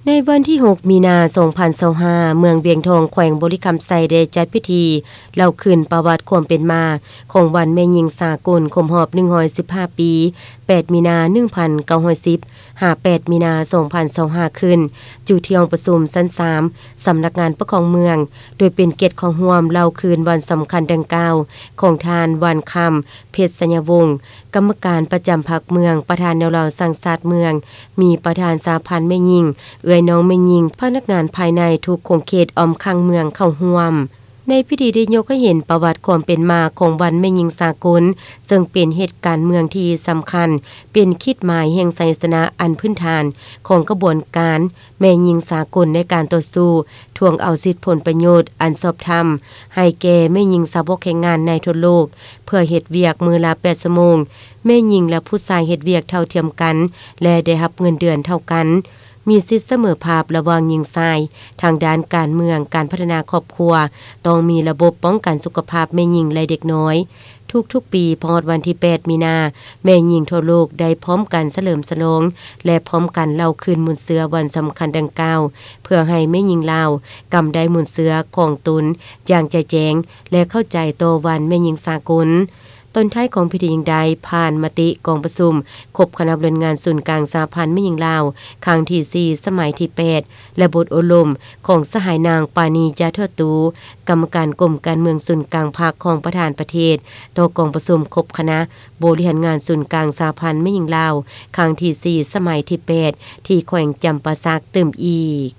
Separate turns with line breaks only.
ในวันที่ 6 มีนา 2025 เมืองเวียงทองแขวงบริคำไซได้จัดพิธีเล่าคืนประวัติความเป็นมาของวันแม่หญิงสากลครบรอบ115 ปี 8 มีนา 1910 58 มีนา 2025 ขึ้นจู่ที่ห้องประชุมชั้น 3 สำนักงานปกครองเมือง โดยเป็นเกียรติของร่วมเล่าคืนวันสำคัญดังกล่าวของทานวันคำเพชรสัญญวงศ์กรรมการประจำพรรคเมืองประธานแนวเหล่าสังสาดเมืองมีประธานสาพันธ์แม่หญิงน้องแม่หญิงพนักงานภายในทุกโครงเขตอ้อมข้างเมืองเข้าร่วมในพิธีได้ยกให้เห็นประวัติความเป็นมาของวันแม่หญิงสากลซึ่งเป็นเหตุการณ์เมืองที่สำคัญเป็นคิดหมายแห่งศาสนาอันพื้นฐานของกระบวนการแม่หญิงสากลในการต่อสู้ทวงเอาสิทธิผลประโยชน์อันชอบธรรมให้แก่แม่หญิงสาวกแรงงานในทั่วโลกเพื่อเฮ็ดเวียกมือละ8 ชั่วโมงแม่หญิงและผู้ชายเฮ็ดเวียกเท่าเทียมกันและได้รับเงินเดือนเท่ากันมีสิทธิเสมอภาพระหว่างหญิงชายทางด้านการเมืองการพัฒนาครอบครัวต้องมีระบบป้องกันสุขภาพแม่หญิงและเด็กน้อยทุกๆปีพอดวันที่ 8 มีนาแม่หญิงทั่วโลกได้พร้อมกันเฉลิมฉลองและพร้อมกันเล่าคืนมูลเสือวันสำคัญดังกล่าวเพื่อให้แม่หญิงลาวกำได้มูลเสือของตนอย่างใจแจ้งและเข้าใจต่อวันแม่หญิงสากลต้นท้ายของพิธียิ่งใดผ่านมติกองประชุมครบคณะบริหารงานศูนย์กลางสหพันธ์แม่หญิงลาวครั้งที่ 4 สมัยที่ 8 และบทอบรมของสหายนางปานีจาเทอตูกรรมการกรมการเมืองศูนย์กลางภาคของประธานประเทศต่อกองประชุมครบคณะบริหารงานศูนย์กลางสหพันธ์แม่หญิงลาวครั้งที่ 4 สมัยที่ 8 ที่แขวงจำปาสักเติมอีก